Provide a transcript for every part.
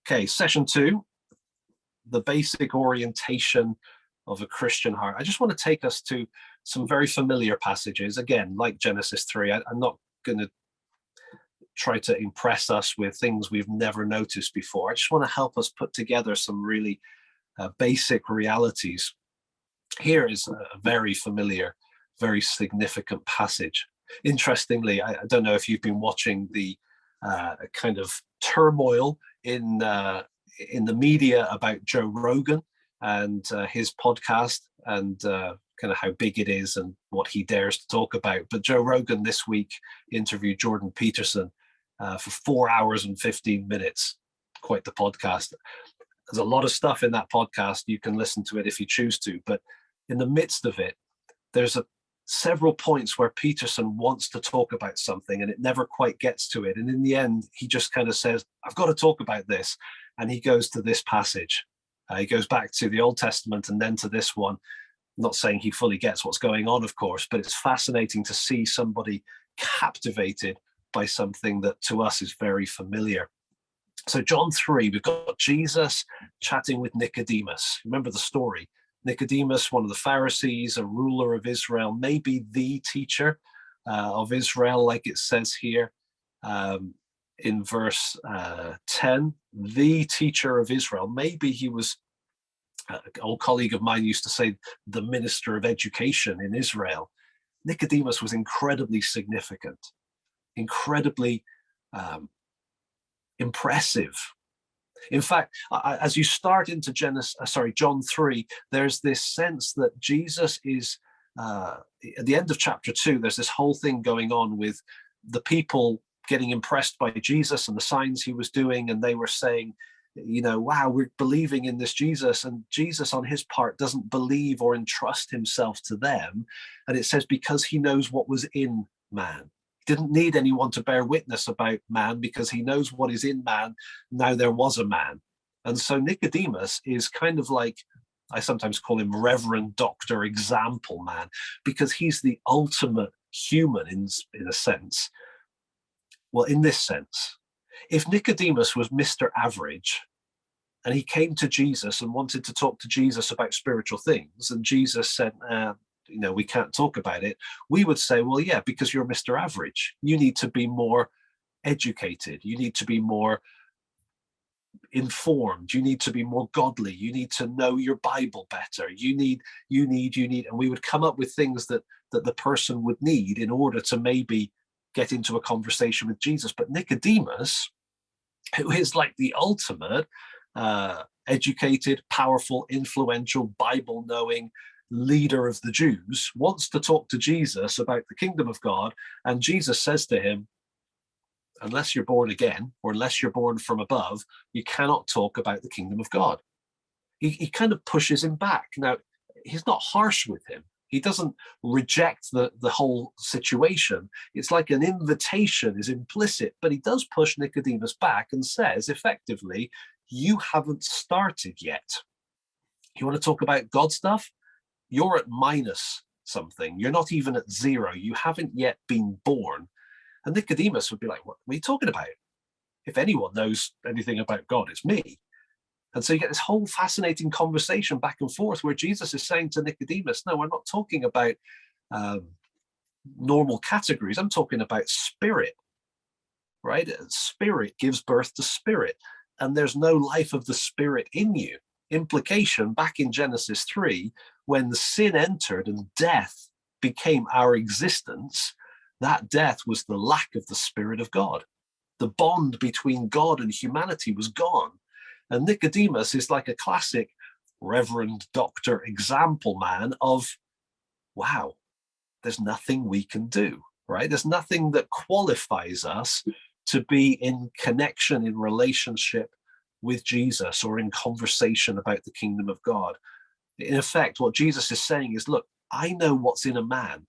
Okay, session 2, the basic orientation of a Christian heart. I just want to take us to some very familiar passages. Again, like Genesis 3, I'm not going to try to impress us with things we've never noticed before. I just want to help us put together some really basic realities. Here is a very familiar, very significant passage. Interestingly, I don't know if you've been watching the kind of turmoil in the media about Joe Rogan and his podcast and kind of how big it is and what he dares to talk about. But Joe Rogan this week interviewed Jordan Peterson for 4 hours and 15 minutes. Quite the podcast. There's a lot of stuff in that podcast. You can listen to it if you choose to. But in the midst of it, there's several points where Peterson wants to talk about something and it never quite gets to it. And in the end, he just kind of says, I've got to talk about this. And he goes to this passage. He goes back to the Old Testament and then to this one. I'm not saying he fully gets what's going on, of course, but it's fascinating to see somebody captivated by something that to us is very familiar. So John 3, we've got Jesus chatting with Nicodemus. Remember the story. Nicodemus, one of the Pharisees, a ruler of Israel, maybe the teacher of Israel, like it says here in verse 10, the teacher of Israel. Maybe he was, an old colleague of mine used to say, the minister of education in Israel. Nicodemus was incredibly significant, incredibly impressive. In fact, as you start into John 3, there's this sense that Jesus is, at the end of chapter 2, there's this whole thing going on with the people getting impressed by Jesus and the signs he was doing, and they were saying, wow, we're believing in this Jesus, and Jesus on his part doesn't believe or entrust himself to them. And it says, because he knows what was in man. Didn't need anyone to bear witness about man because he knows what is in man. Now there was a man. And so Nicodemus is kind of like, I sometimes call him Reverend Dr. Example Man, because he's the ultimate human in a sense. Well, in this sense, if Nicodemus was Mr. Average and he came to Jesus and wanted to talk to Jesus about spiritual things, and Jesus said, we can't talk about it, we would say, well, yeah, because you're Mr. Average. You need to be more educated. You need to be more informed. You need to be more godly. You need to know your Bible better. You need, and we would come up with things that the person would need in order to maybe get into a conversation with Jesus. But Nicodemus, who is like the ultimate educated, powerful, influential, Bible-knowing leader of the Jews, wants to talk to Jesus about the kingdom of God. And Jesus says to him, unless you're born again, or unless you're born from above, you cannot talk about the kingdom of God. He kind of pushes him back. Now, he's not harsh with him. He doesn't reject the whole situation. It's like an invitation is implicit, but he does push Nicodemus back and says, effectively, you haven't started yet. You want to talk about God stuff? You're at minus something. You're not even at 0. You haven't yet been born. And Nicodemus would be like, what are you talking about? If anyone knows anything about God, it's me. And so you get this whole fascinating conversation back and forth where Jesus is saying to Nicodemus, no, we're not talking about normal categories. I'm talking about spirit, right? Spirit gives birth to spirit. And there's no life of the spirit in you. Implication back in Genesis 3, when the sin entered and death became our existence, that death was the lack of the Spirit of God. The bond between God and humanity was gone. And Nicodemus is like a classic Reverend Dr. Example Man of, wow, there's nothing we can do, right? There's nothing that qualifies us to be in connection, in relationship with Jesus or in conversation about the kingdom of God. In effect, what Jesus is saying is, look, I know what's in a man.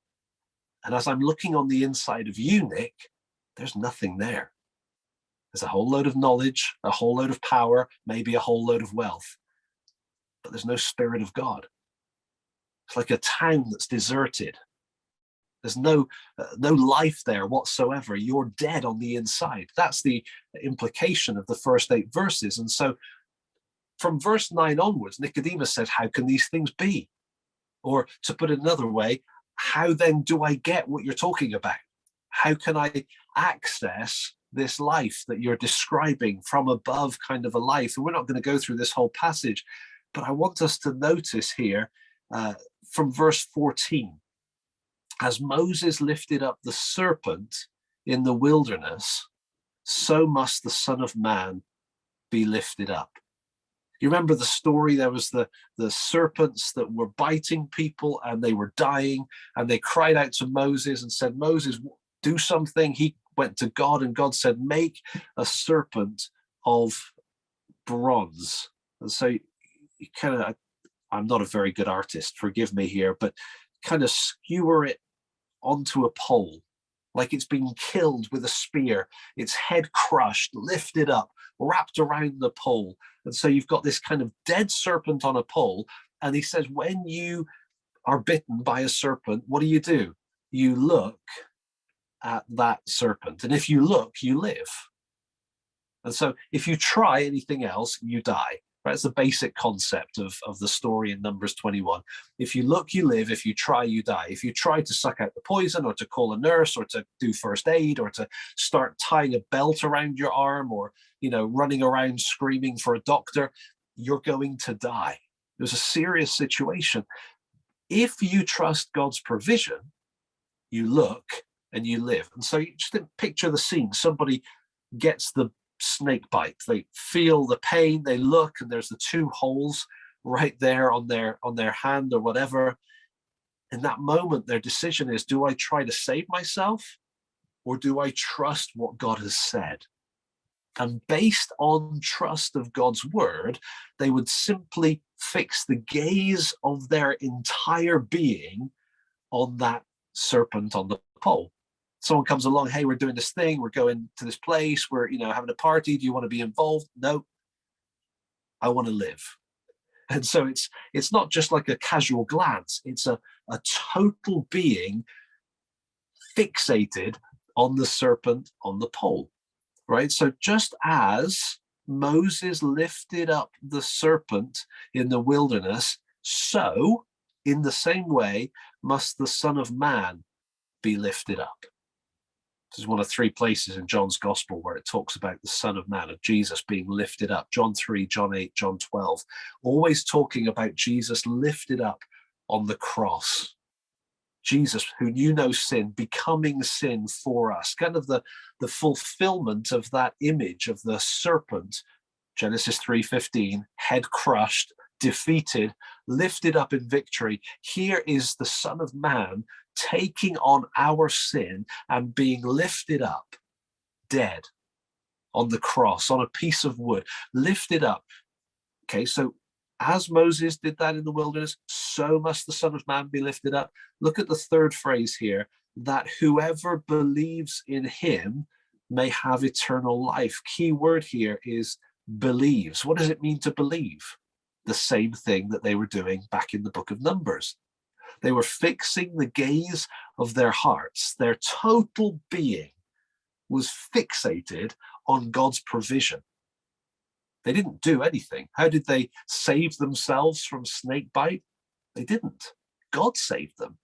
And as I'm looking on the inside of you, Nick, there's nothing there. There's a whole load of knowledge, a whole load of power, maybe a whole load of wealth, but there's no Spirit of God. It's like a town that's deserted. There's no life there whatsoever. You're dead on the inside. That's the implication of the first 8 verses. And so from verse 9 onwards, Nicodemus said, how can these things be? Or to put it another way, how then do I get what you're talking about? How can I access this life that you're describing, from above kind of a life? And we're not going to go through this whole passage, but I want us to notice here from verse 14, as Moses lifted up the serpent in the wilderness, so must the Son of Man be lifted up. You remember the story? There was the serpents that were biting people and they were dying, and they cried out to Moses and said, Moses, do something. He went to God, and God said, make a serpent of bronze. And so you kind of, I'm not a very good artist, forgive me here, but kind of skewer it onto a pole, like it's been killed with a spear, its head crushed, lifted up, wrapped around the pole. And so you've got this kind of dead serpent on a pole. And he says, when you are bitten by a serpent, what do? You look at that serpent. And if you look, you live. And so if you try anything else, you die. That's the basic concept of the story in Numbers 21. If you look, you live. If you try, you die. If you try to suck out the poison, or to call a nurse, or to do first aid, or to start tying a belt around your arm, or running around screaming for a doctor, you're going to die. There's a serious situation. If you trust God's provision, you look and you live. And so you just picture the scene. Somebody gets the snake bite. They feel the pain, they look, and there's the 2 holes right there on their hand or whatever. In that moment, their decision is, do I try to save myself, or do I trust what God has said? And based on trust of God's word, they would simply fix the gaze of their entire being on that serpent on the pole. Someone comes along, hey, we're doing this thing, we're going to this place, we're having a party, do you want to be involved? No, I want to live. And so it's not just like a casual glance, it's a total being fixated on the serpent on the pole, right? So just as Moses lifted up the serpent in the wilderness, so in the same way must the Son of Man be lifted up. This is one of 3 places in John's Gospel where it talks about the Son of Man, of Jesus being lifted up. John 3, John 8, John 12, always talking about Jesus lifted up on the cross. Jesus, who knew no sin, becoming sin for us. Kind of the fulfillment of that image of the serpent, Genesis 3:15, head crushed, defeated, lifted up in victory. Here is the Son of Man taking on our sin and being lifted up, dead, on the cross, on a piece of wood, lifted up. Okay, so as Moses did that in the wilderness, so must the Son of Man be lifted up. Look at the 3rd phrase here, that whoever believes in him may have eternal life. Key word here is believes. What does it mean to believe? The same thing that they were doing back in the book of Numbers. They were fixing the gaze of their hearts. Their total being was fixated on God's provision. They didn't do anything. How did they save themselves from snake bite? They didn't. God saved them.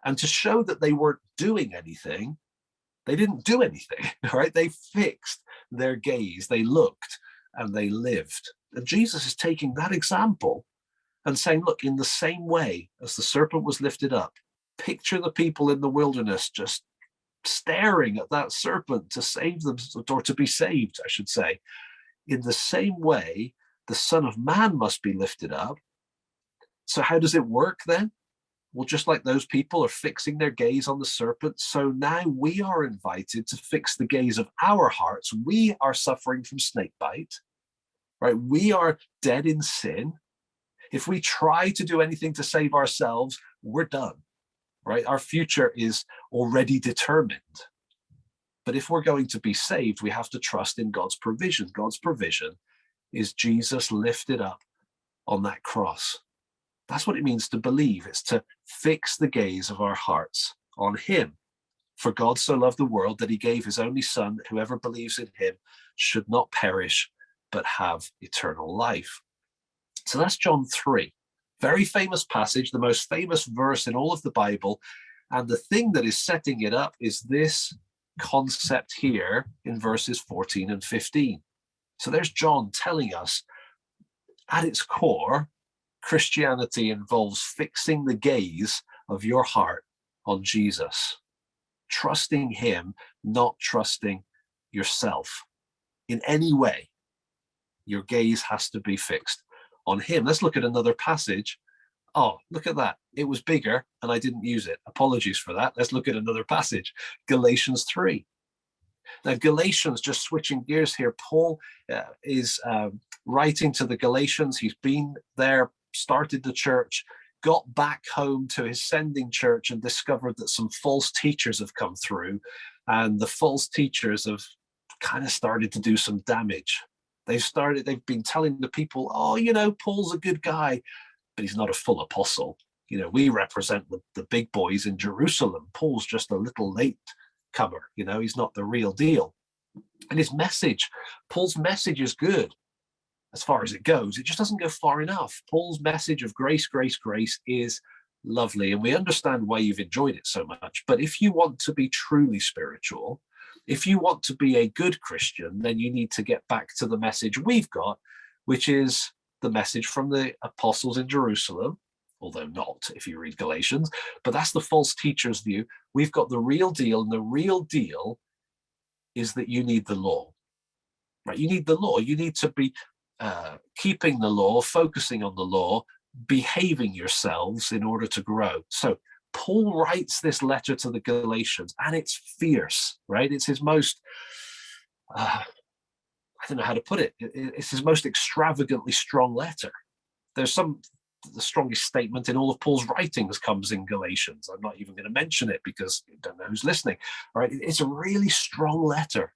And to show that they weren't doing anything, they didn't do anything, right? They fixed their gaze, they looked, and they lived. And Jesus is taking that example and saying, look, in the same way as the serpent was lifted up, picture the people in the wilderness just staring at that serpent to save them, or to be saved, I should say. In the same way, the Son of Man must be lifted up. So how does it work then? Well, just like those people are fixing their gaze on the serpent, so now we are invited to fix the gaze of our hearts. We are suffering from snake bite, right? We are dead in sin. If we try to do anything to save ourselves, we're done, right? Our future is already determined. But if we're going to be saved, we have to trust in God's provision. God's provision is Jesus lifted up on that cross. That's what it means to believe. It's to fix the gaze of our hearts on him. For God so loved the world that he gave his only son, that whoever believes in him should not perish, but have eternal life. So that's John 3. Very famous passage, the most famous verse in all of the Bible. And the thing that is setting it up is this concept here in verses 14 and 15. So there's John telling us, at its core, Christianity involves fixing the gaze of your heart on Jesus, trusting him, not trusting yourself in any way. Your gaze has to be fixed on him. Let's look at another passage. Oh, look at that. It was bigger and I didn't use it. Apologies for that. Let's look at another passage, Galatians 3. Now, Galatians, just switching gears here, Paul is writing to the Galatians. He's been there, started the church, got back home to his sending church and discovered that some false teachers have come through, and the false teachers have kind of started to do some damage. They've been telling the people, oh, Paul's a good guy, but he's not a full apostle. We represent the big boys in Jerusalem. Paul's just a little late comer, he's not the real deal. And his message, Paul's message is good as far as it goes. It just doesn't go far enough. Paul's message of grace, grace, grace is lovely, and we understand why you've enjoyed it so much. But if you want to be truly spiritual, if you want to be a good Christian, then you need to get back to the message we've got, which is the message from the apostles in Jerusalem, although not if you read Galatians, but that's the false teacher's view. We've got the real deal, and the real deal is that you need the law, right? You need the law. You need to be keeping the law, focusing on the law, behaving yourselves in order to grow. So Paul writes this letter to the Galatians, and it's fierce, right? It's his most, I don't know how to put it. It's his most extravagantly strong letter. The strongest statement in all of Paul's writings comes in Galatians. I'm not even going to mention it because you don't know who's listening, right? It's a really strong letter.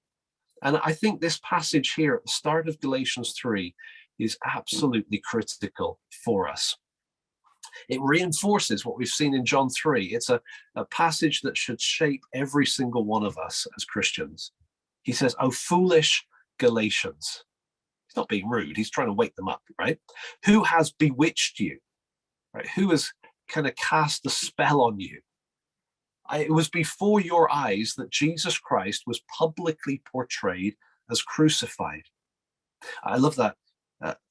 And I think this passage here at the start of Galatians 3 is absolutely critical for us. It reinforces what we've seen in John 3. It's a passage that should shape every single one of us as Christians. He says, "Oh, foolish Galatians." He's not being rude. He's trying to wake them up, right? "Who has bewitched you?" Right? Who has kind of cast a spell on you? It was before your eyes that Jesus Christ was publicly portrayed as crucified. I love that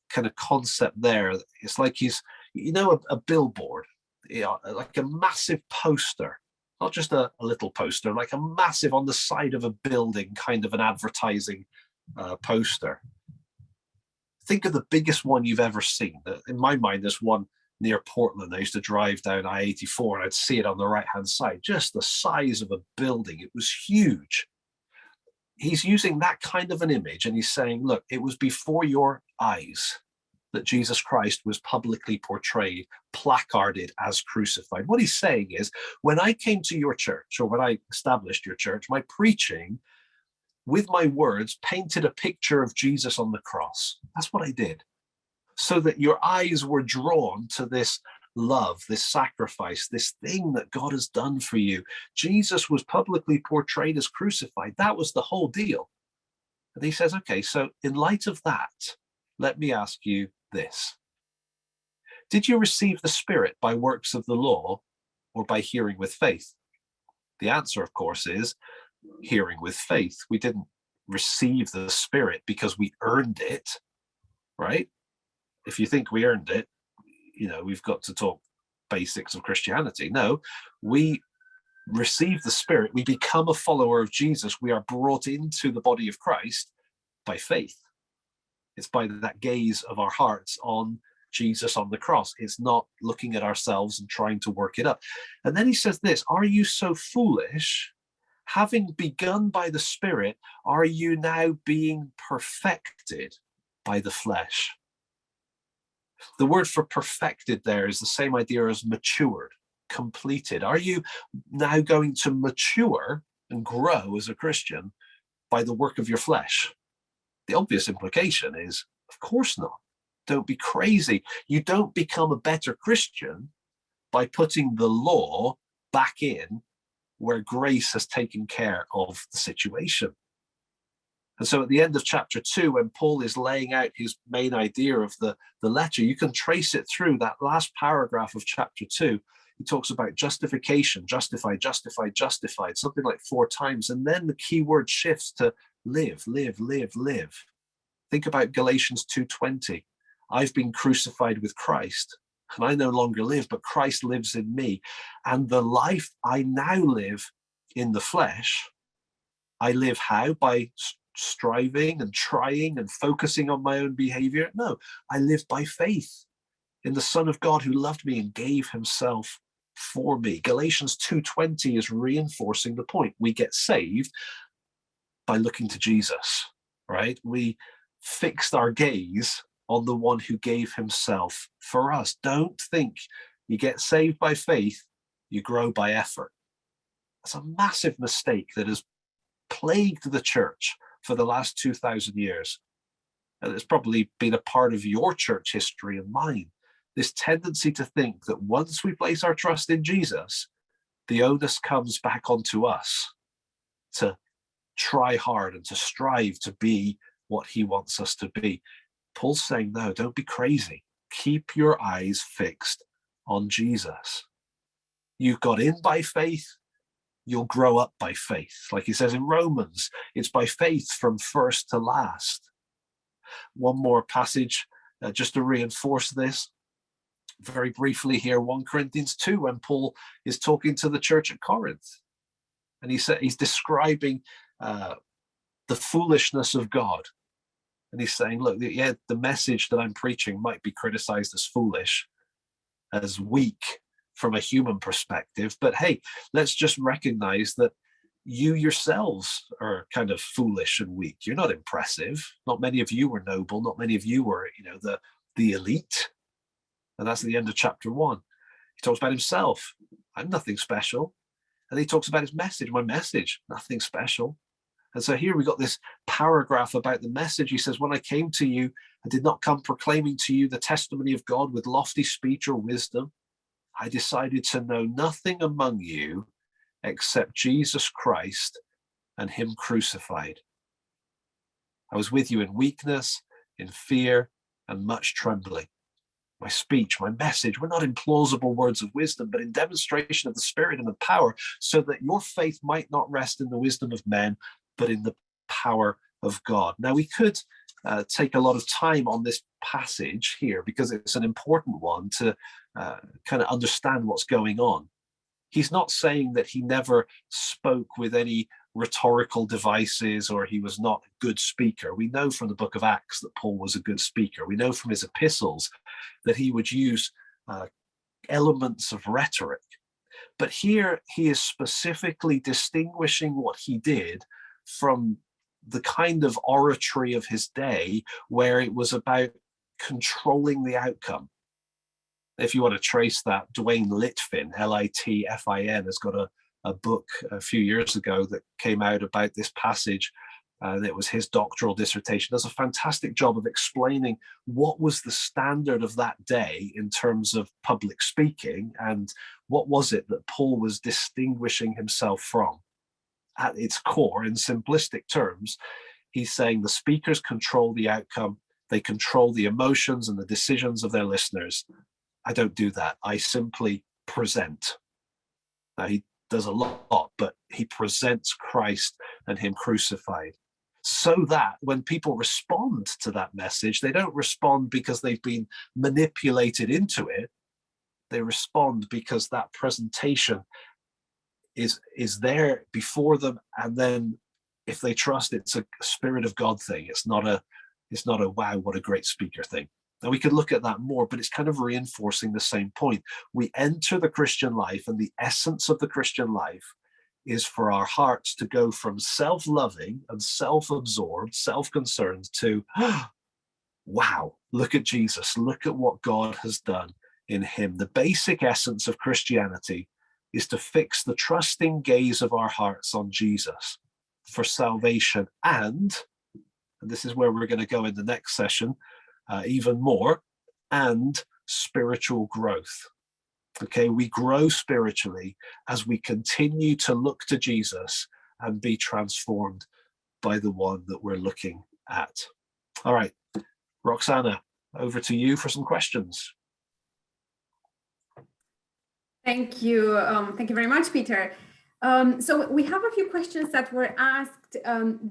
kind of concept there. It's like he's, a billboard, like a massive poster, not just a little poster, like a massive on the side of a building, kind of an advertising poster. Think of the biggest one you've ever seen. In my mind, there's one near Portland. I used to drive down I-84 and I'd see it on the right-hand side, just the size of a building. It was huge. He's using that kind of an image, and he's saying, look, it was before your eyes that Jesus Christ was publicly portrayed, placarded as crucified. What he's saying is, when I came to your church, or when I established your church, my preaching, with my words, painted a picture of Jesus on the cross. That's what I did. So that your eyes were drawn to this love, this sacrifice, this thing that God has done for you. Jesus was publicly portrayed as crucified. That was the whole deal. And he says, okay, so in light of that, let me ask you this. Did you receive the Spirit by works of the law or by hearing with faith? The answer, of course, is hearing with faith. We didn't receive the Spirit because we earned it, right? If you think we earned it, we've got to talk basics of Christianity. No, we receive the Spirit. We become a follower of Jesus. We are brought into the body of Christ by faith. It's by that gaze of our hearts on Jesus on the cross. It's not looking at ourselves and trying to work it up. And then he says this, are you so foolish? Having begun by the Spirit, are you now being perfected by the flesh? The word for perfected there is the same idea as matured, completed. Are you now going to mature and grow as a Christian by the work of your flesh? The obvious implication is, of course not. Don't be crazy. You don't become a better Christian by putting the law back in where grace has taken care of the situation. And so at the end of chapter 2, when Paul is laying out his main idea of the letter, you can trace it through that last paragraph of chapter 2. He talks about justification, justified, justified, justified, something like 4 times. And then the key word shifts to live, live, live, live. Think about Galatians 2:20. I've been crucified with Christ, and I no longer live, but Christ lives in me. And the life I now live in the flesh, I live how? By striving and trying and focusing on my own behavior? No, I live by faith in the Son of God who loved me and gave himself for me. Galatians 2:20 is reinforcing the point. We get saved by looking to Jesus, right? We fixed our gaze on the one who gave himself for us. Don't think you get saved by faith, you grow by effort. That's a massive mistake that has plagued the church for the last 2,000 years. And it's probably been a part of your church history and mine. This tendency to think that once we place our trust in Jesus, the onus comes back onto us to try hard and to strive to be what he wants us to be. Paul's saying, no, don't be crazy. Keep your eyes fixed on Jesus. You got in by faith, you'll grow up by faith. Like he says in Romans, it's by faith from first to last. One more passage just to reinforce this. Very briefly here, 1 Corinthians 2, when Paul is talking to the church at Corinth. And he's describing the foolishness of God. And he's saying, look, yeah, the message that I'm preaching might be criticized as foolish, as weak from a human perspective. But hey, let's just recognize that you yourselves are kind of foolish and weak. You're not impressive. Not many of you were noble. Not many of you were, the elite. And that's the end of chapter 1. He talks about himself. I'm nothing special. And he talks about his message. My message, nothing special. And so here we got this paragraph about the message. He says, when I came to you, I did not come proclaiming to you the testimony of God with lofty speech or wisdom. I decided to know nothing among you except Jesus Christ and him crucified. I was with you in weakness, in fear, and much trembling. My speech, my message were not in plausible words of wisdom, but in demonstration of the Spirit and of power, so that your faith might not rest in the wisdom of men, but in the power of God. Now, we could take a lot of time on this passage here because it's an important one to kind of understand what's going on. He's not saying that he never spoke with any rhetorical devices or he was not a good speaker. We know from the book of Acts that Paul was a good speaker. We know from his epistles that he would use elements of rhetoric. But here he is specifically distinguishing what he did from the kind of oratory of his day where it was about controlling the outcome. If you want to trace that, Dwayne Litfin, Litfin, has got a book a few years ago that came out about this passage. And it was his doctoral dissertation. Does a fantastic job of explaining what was the standard of that day in terms of public speaking and what was it that Paul was distinguishing himself from. At its core, in simplistic terms, he's saying the speakers control the outcome, they control the emotions and the decisions of their listeners. I don't do that. I simply present. Now, he does a lot, but he presents Christ and him crucified. So that when people respond to that message, they don't respond because they've been manipulated into it. They respond because that presentation is there before them, and then if they trust, it's a Spirit of God thing. It's not a wow, what a great speaker thing. And we could look at that more, but it's kind of reinforcing the same point. We enter the Christian life, and the essence of the Christian life is for our hearts to go from self-loving and self-absorbed, self-concerned to, wow, look at Jesus, look at what God has done in him. The basic essence of Christianity is to fix the trusting gaze of our hearts on Jesus for salvation and this is where we're going to go in the next session even more, and spiritual growth. Okay, we grow spiritually as we continue to look to Jesus and be transformed by the one that we're looking at. All right, Roxana, over to you for some questions. Thank you. Thank you very much, Peter. So we have a few questions that were asked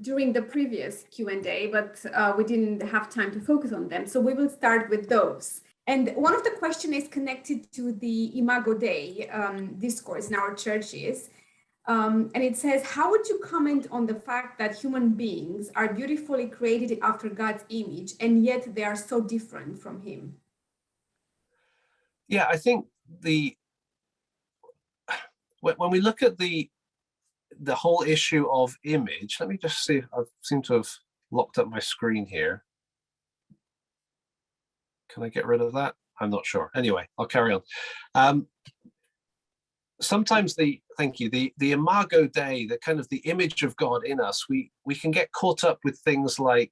during the previous Q&A, but we didn't have time to focus on them. So we will start with those. And one of the questions is connected to the Imago Dei discourse in our churches. And it says, how would you comment on the fact that human beings are beautifully created after God's image, and yet they are so different from him? Yeah, I think when we look at the whole issue of image, let me just see. I seem to have locked up my screen here. Can I get rid of that? I'm not sure. Anyway, I'll carry on. Sometimes the Imago Dei, the kind of the image of God in us, we can get caught up with things like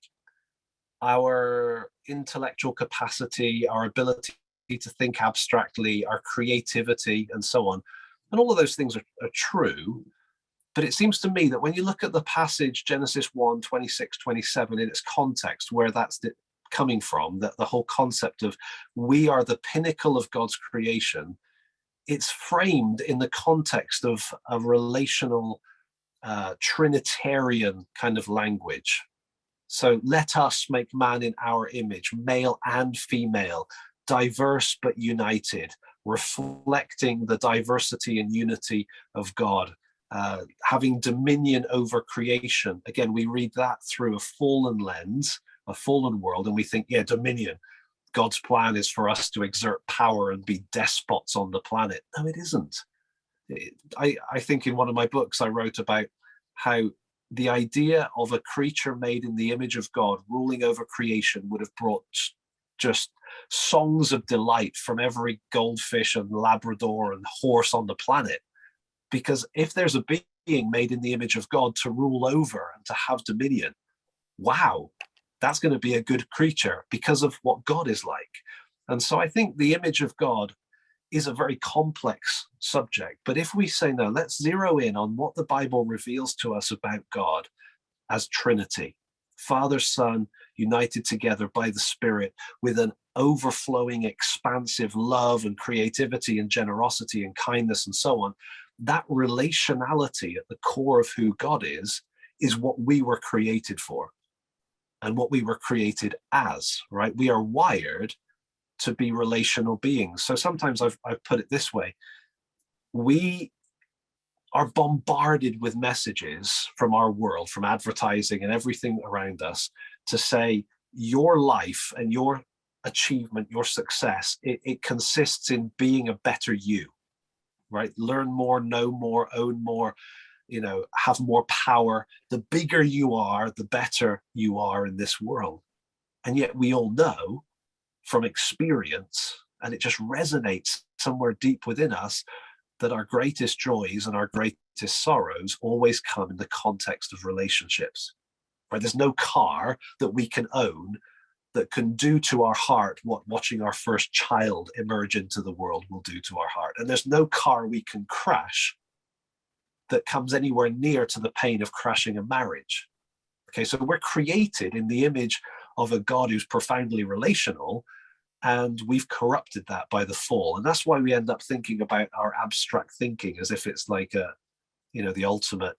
our intellectual capacity, our ability to think abstractly, our creativity, and so on. And all of those things are true. But it seems to me that when you look at the passage, Genesis 1, 26, 27, in its context, where that's coming from, that the whole concept of we are the pinnacle of God's creation, it's framed in the context of a relational Trinitarian kind of language. So let us make man in our image, male and female, diverse but united, reflecting the diversity and unity of God, having dominion over creation. Again, we read that through a fallen lens, a fallen world, and we think, yeah, dominion. God's plan is for us to exert power and be despots on the planet. No, it isn't. I think in one of my books I wrote about how the idea of a creature made in the image of God ruling over creation would have brought just songs of delight from every goldfish and Labrador and horse on the planet. Because if there's a being made in the image of God to rule over and to have dominion, wow, that's going to be a good creature because of what God is like. And so I think the image of God is a very complex subject. But if we say, no, let's zero in on what the Bible reveals to us about God as Trinity, Father, Son, united together by the Spirit with an overflowing, expansive love and creativity and generosity and kindness and so on, that relationality at the core of who God is what we were created for and what we were created as, right? We are wired to be relational beings. So sometimes I've put it this way: we are bombarded with messages from our world, from advertising and everything around us, to say your life and your achievement, your success, it consists in being a better you, right? Learn more, know more, own more, have more power. The bigger you are, the better you are in this world. And yet we all know from experience, and it just resonates somewhere deep within us, that our greatest joys and our greatest sorrows always come in the context of relationships. Right? There's no car that we can own that can do to our heart what watching our first child emerge into the world will do to our heart. And there's no car we can crash that comes anywhere near to the pain of crashing a marriage. Okay, so we're created in the image of a God who's profoundly relational, and we've corrupted that by the fall. And that's why we end up thinking about our abstract thinking as if it's like the ultimate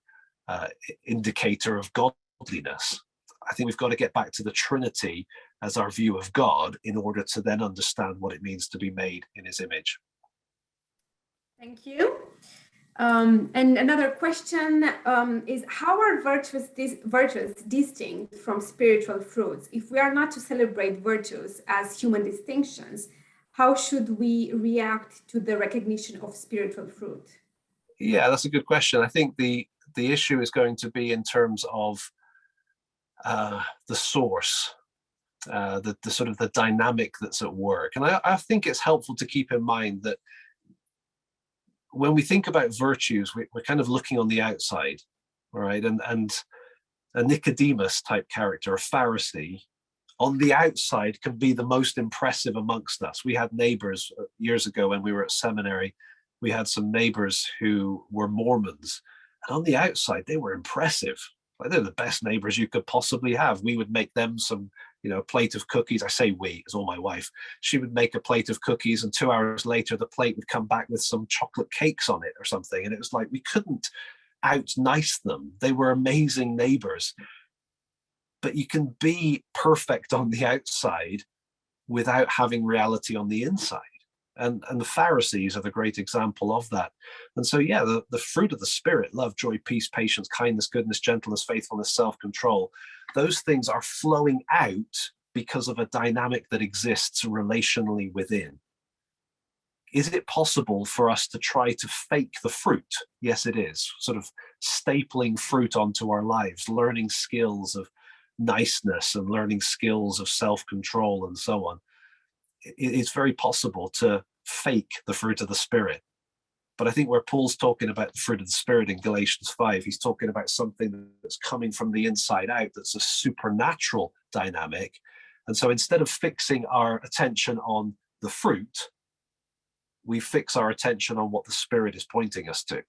indicator of godliness. I think we've got to get back to the Trinity as our view of God in order to then understand what it means to be made in his image. Thank you. And another question is, how are virtues distinct from spiritual fruits? If we are not to celebrate virtues as human distinctions, how should we react to the recognition of spiritual fruit? Yeah, that's a good question. I think the issue is going to be in terms of the source, the sort of the dynamic that's at work. And I think it's helpful to keep in mind that when we think about virtues, we're kind of looking on the outside, right? And a Nicodemus type character, a Pharisee, on the outside can be the most impressive amongst us. We had neighbors years ago when we were at seminary. We had some neighbors who were Mormons, and on the outside they were impressive. Like, they're the best neighbors you could possibly have. We would make them some, plate of cookies. I say we, it's all my wife. She would make a plate of cookies, and 2 hours later the plate would come back with some chocolate cakes on it or something. And it was like, we couldn't out nice them. They were amazing neighbors. But you can be perfect on the outside without having reality on the inside. And the Pharisees are the great example of that. And so, yeah, the fruit of the Spirit, love, joy, peace, patience, kindness, goodness, gentleness, faithfulness, self-control, those things are flowing out because of a dynamic that exists relationally within. Is it possible for us to try to fake the fruit? Yes, it is. Sort of stapling fruit onto our lives, learning skills of niceness and learning skills of self-control and so on. It's very possible to fake the fruit of the Spirit. But I think where Paul's talking about the fruit of the Spirit in Galatians 5, he's talking about something that's coming from the inside out, that's a supernatural dynamic. And so instead of fixing our attention on the fruit, we fix our attention on what the Spirit is pointing us to,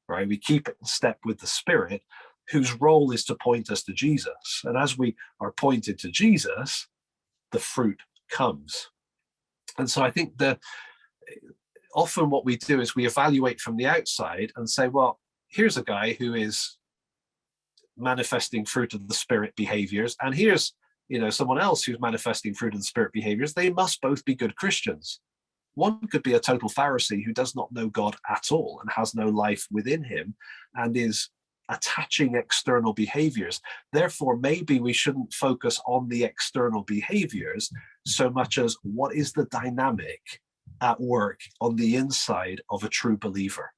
right? We keep it in step with the Spirit, whose role is to point us to Jesus. And as we are pointed to Jesus, the fruit comes. And so I think that often what we do is we evaluate from the outside and say, well, here's a guy who is manifesting fruit of the Spirit behaviors, and here's someone else who's manifesting fruit of the Spirit behaviors. They must both be good Christians. One could be a total Pharisee who does not know God at all and has no life within him and is attaching external behaviors. Therefore, maybe we shouldn't focus on the external behaviors so much as what is the dynamic at work on the inside of a true believer.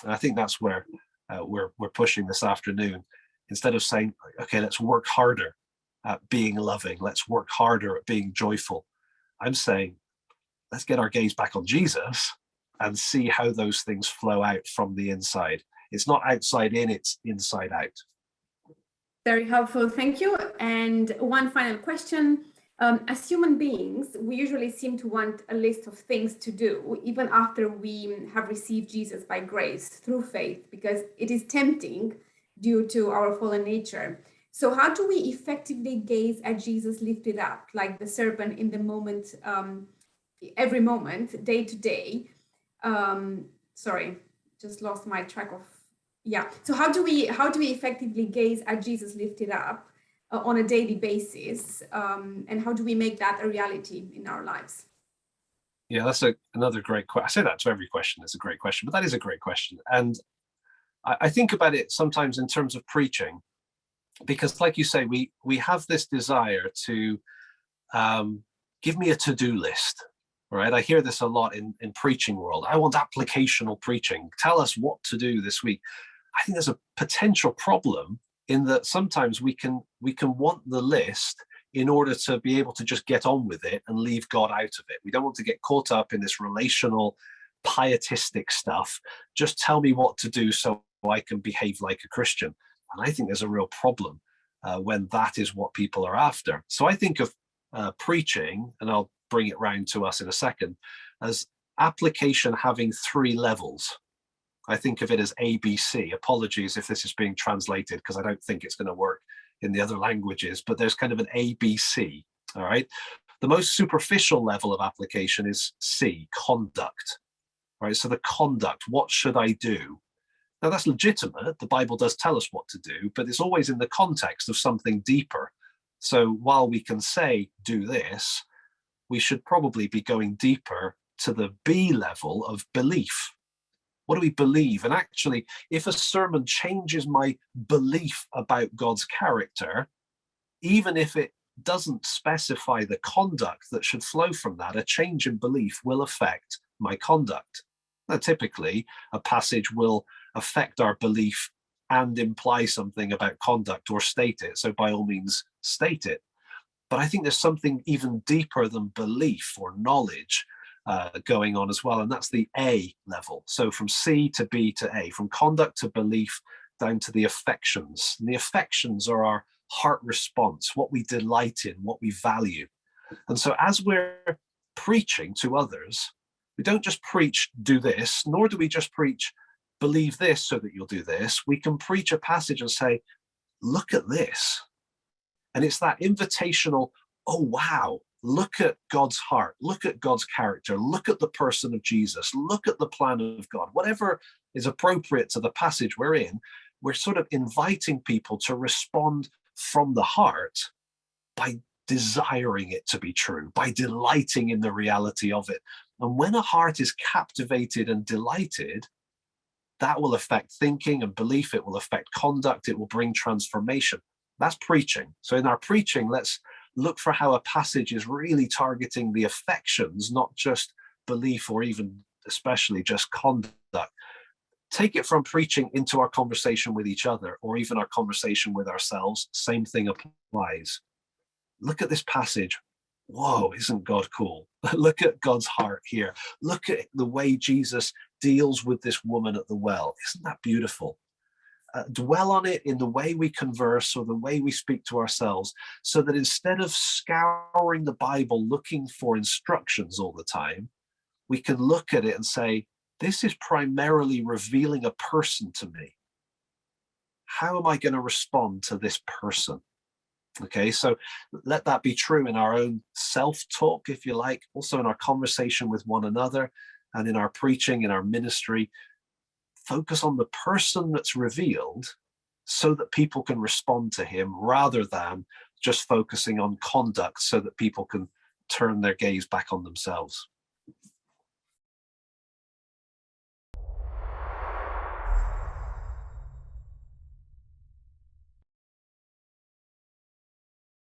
And I think that's where we're pushing this afternoon. Instead of saying, okay, let's work harder at being loving, let's work harder at being joyful, I'm saying, let's get our gaze back on Jesus and see how those things flow out from the inside. It's not outside in, it's inside out. Very helpful, thank you. And one final question. As human beings, we usually seem to want a list of things to do, even after we have received Jesus by grace through faith, because it is tempting due to our fallen nature. So how do we effectively gaze at Jesus lifted up, like the serpent in the moment, every moment, day to day? Sorry, just lost my track of. Yeah. So how do we effectively gaze at Jesus lifted up on a daily basis, and how do we make that a reality in our lives? Yeah, that's another great question. I say that to every question. It's a great question, but that is a great question. And I think about it sometimes in terms of preaching, because like you say, we have this desire to give me a to-do list, right? I hear this a lot in preaching world. I want applicational preaching. Tell us what to do this week. I think there's a potential problem in that sometimes we can want the list in order to be able to just get on with it and leave God out of it. We don't want to get caught up in this relational, pietistic stuff. Just tell me what to do so I can behave like a Christian. And I think there's a real problem when that is what people are after. So I think of preaching, and I'll bring it round to us in a second, as application having 3 levels. I think of it as ABC. Apologies if this is being translated, because I don't think it's going to work in the other languages, but there's kind of an ABC, all right? The most superficial level of application is C, conduct, right? So the conduct, what should I do? Now that's legitimate. The Bible does tell us what to do, but it's always in the context of something deeper. So while we can say, do this, we should probably be going deeper to the B level of belief. What do we believe? And actually, if a sermon changes my belief about God's character, even if it doesn't specify the conduct that should flow from that, a change in belief will affect my conduct. Now, typically, a passage will affect our belief and imply something about conduct or state it. So by all means, state it. But I think there's something even deeper than belief or knowledge going on as well, and that's the A level. So from C to B to A, from conduct to belief down to the affections. And the affections are our heart response, what we delight in, what we value. And so as we're preaching to others, we don't just preach, do this, nor do we just preach, believe this so that you'll do this. We can preach a passage and say, look at this. And it's that invitational, oh, wow, look at God's heart, look at God's character, look at the person of Jesus, look at the plan of God. Whatever is appropriate to the passage we're in, we're sort of inviting people to respond from the heart by desiring it to be true, by delighting in the reality of it. And when a heart is captivated and delighted, that will affect thinking and belief. It will affect conduct. It will bring transformation. That's preaching. So in our preaching, let's look for how a passage is really targeting the affections, not just belief or even especially just conduct. Take it from preaching into our conversation with each other or even our conversation with ourselves. Same thing applies. Look at this passage. Whoa, isn't God cool? Look at God's heart here. Look at the way Jesus deals with this woman at the well. Isn't that beautiful? Dwell on it in the way we converse or the way we speak to ourselves, so that instead of scouring the Bible looking for instructions all the time, we can look at it and say, this is primarily revealing a person to me. How am I going to respond to this person? Okay, so let that be true in our own self-talk, if you like, also in our conversation with one another and in our preaching, in our ministry. Focus on the person that's revealed so that people can respond to him rather than just focusing on conduct so that people can turn their gaze back on themselves.